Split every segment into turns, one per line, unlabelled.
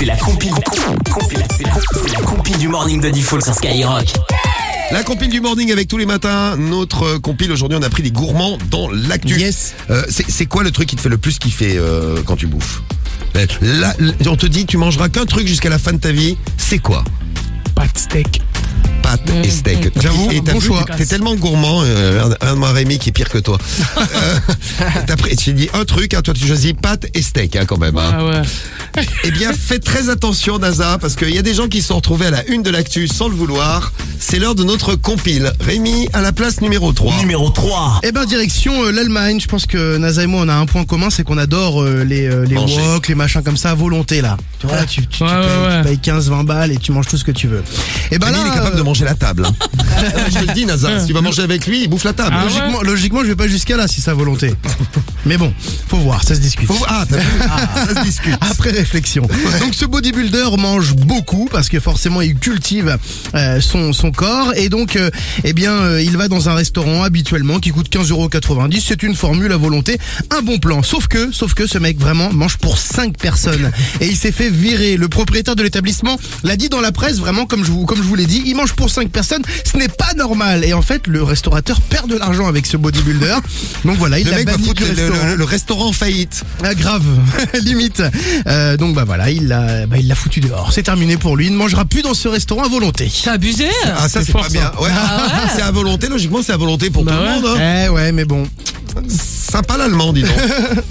C'est la compile du morning de Diffoul sur Skyrock.
La compile du morning avec tous les matins. Notre compile aujourd'hui, on a pris des gourmands dans l'actu.
Yes.
C'est quoi le truc qui te fait le plus kiffer quand tu bouffes? Là, on te dit tu mangeras qu'un truc jusqu'à la fin de ta vie. C'est quoi?
Pas de steak.
Pâtes et steak.
J'avoue,
Et t'as
bon
vu,
choix.
T'es tellement gourmand. Un Rémi qui est pire que toi. Tu dis un truc, hein, toi tu choisis pâtes et steak quand même. Hein.
Ah ouais.
Eh bien, faites très attention, NASA, parce qu'il y a des gens qui se sont retrouvés à la une de l'actu sans le vouloir. C'est l'heure de notre compile. Rémi, à la place numéro 3.
Numéro 3.
Eh ben direction l'Allemagne. Je pense que Naza et moi on a un point commun, c'est qu'on adore les
Manger.
wok, les machins comme ça à volonté là. Tu vois, tu payes 15-20 balles et tu manges tout ce que tu veux. Et ben
Rémi,
là,
il est capable de manger la table. Hein. Je te le dis, NASA, si tu vas manger avec lui, il bouffe la table.
logiquement, je vais pas jusqu'à là si c'est à volonté. Mais bon, faut voir, ça se discute.
Ah, t'as vu? Ça se discute.
Après réflexion. Donc ce bodybuilder mange beaucoup parce que forcément il cultive son corps et donc il va dans un restaurant habituellement qui coûte 15,90 €. C'est une formule à volonté, un bon plan. Sauf que ce mec vraiment mange pour 5 personnes et il s'est fait virer. Le propriétaire de l'établissement l'a dit dans la presse, vraiment comme je vous l'ai dit, il mange pour 5 personnes, ce n'est pas normal. Et en fait le restaurateur perd de l'argent avec ce bodybuilder. Donc voilà, il
Le
a
mec va
banni
foutre
du restaurant.
le restaurant en faillite.
Ah, grave, limite. Donc voilà, il l'a foutu dehors. C'est terminé pour lui. Il ne mangera plus dans ce restaurant à volonté.
T'as abusé.
Ah, ça c'est
fort,
pas bien. Ouais. C'est à volonté, logiquement c'est à volonté pour tout le monde. Hein.
Ouais, mais bon.
Sympa l'allemand, dis donc.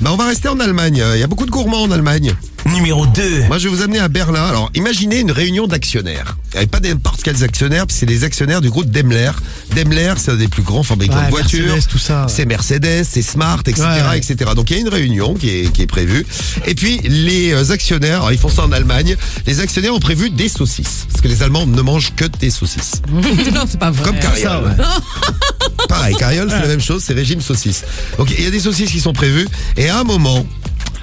On va rester en Allemagne. Il y a beaucoup de gourmands en Allemagne.
Numéro 2.
Moi, je vais vous amener à Berlin. Alors, imaginez une réunion d'actionnaires. Et pas n'importe quels actionnaires, c'est des actionnaires du groupe Daimler. Daimler, c'est un des plus grands fabricants de voitures.
Mercedes, tout ça.
C'est Mercedes, c'est Smart, etc.,
Ouais.
etc. Donc, il y a une réunion qui est prévue. Et puis, les actionnaires, alors, ils font ça en Allemagne. Les actionnaires ont prévu des saucisses. Parce que les Allemands ne mangent que des saucisses.
Non, c'est pas vrai.
Comme Cariole. Pareil, Cariole, c'est la même chose, c'est régime saucisse. Donc, il y a des saucisses qui sont prévues. Et à un moment,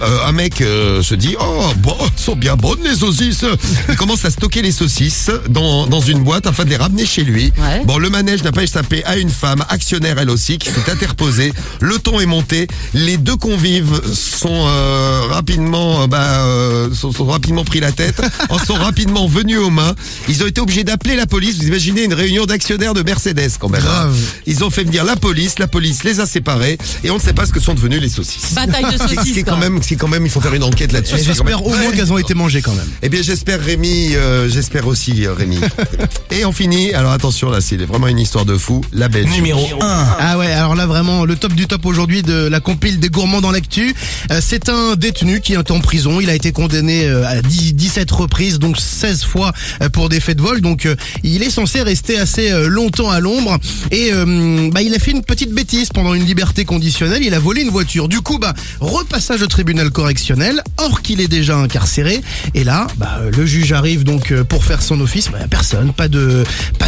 un mec se dit « Oh, bon, elles sont bien bonnes les saucisses !» Il commence à stocker les saucisses dans une boîte afin de les ramener chez lui.
Ouais.
Bon, le manège n'a pas échappé à une femme, actionnaire elle aussi, qui s'est interposée. Le ton est monté. Les deux convives sont rapidement pris la tête, en sont rapidement venus aux mains. Ils ont été obligés d'appeler la police. Vous imaginez une réunion d'actionnaires de Mercedes quand même.
Grave.
Ils ont fait venir la police les a séparés et on ne sait pas ce que sont devenues les saucisses.
Bataille de saucisses.
C'est quand même, il faut faire une enquête là-dessus.
Et
C'est quand
j'espère
même
au moins
très
qu'elles ont été mangées quand même.
Eh bien, j'espère Rémi, j'espère aussi Rémi. Et on finit, alors attention là, c'est vraiment une histoire de fou, la Belgique.
Numéro 1.
Ah ouais, alors là vraiment le top du top aujourd'hui de la compile des gourmands dans l'actu. C'est un détenu qui est en prison. Il a été condamné à 17 reprises, donc 16 fois pour des faits de vol. Donc il est censé rester assez longtemps à l'ombre. Et il a fait une petite bêtise pendant une liberté conditionnelle. Il a volé une voiture. Du coup, repassage au tribunal correctionnel, or qu'il est déjà incarcéré. Et là, le juge arrive donc pour faire son office. Personne, pas de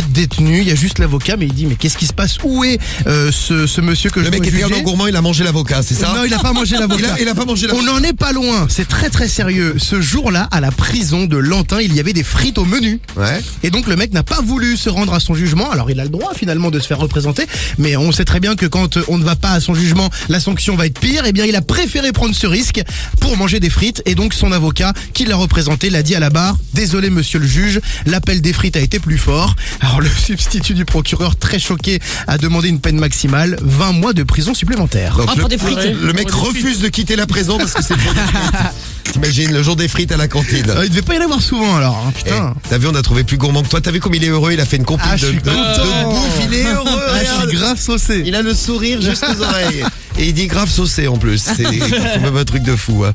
détenu. Il y a juste l'avocat, mais il dit mais qu'est-ce qui se passe? Où est ce monsieur que
Le
je
mec
dois
était
juger
un gourmand, il a mangé l'avocat, c'est ça?
Non, il a pas mangé l'avocat.
Il a pas mangé
On
l'avocat.
n'en est pas loin. C'est très très sérieux. Ce jour-là, à la prison de Lantin, il y avait des frites au menu.
Ouais.
Et donc le mec n'a pas voulu se rendre à son jugement. Alors il a le droit finalement de se faire représenter, mais on sait très bien que quand on ne va pas à son jugement, la sanction va être pire. Eh bien il a préféré prendre ce risque pour manger des frites. Et donc son avocat qui l'a représenté l'a dit à la barre: désolé monsieur le juge, l'appel des frites a été plus fort. Alors le substitut du procureur, très choqué, a demandé une peine maximale, 20 mois de prison supplémentaire.
Donc,
pour des frites.
le mec refuse de quitter la prison parce que c'est le jour des frites. T'imagines, le jour des frites à la cantine.
Il devait pas y en avoir souvent alors, hein,
Eh,
putain.
t'as vu, on a trouvé plus gourmand que toi. T'as vu comme il est heureux, il a fait une compile
Ah, je
de
suis content.
bouffe. Il est heureux,
Ah, je
regarde.
suis grave saucé.
Il a le sourire jusqu'aux oreilles. Et il dit grave saucé en plus. C'est quand même un truc de fou. Hein.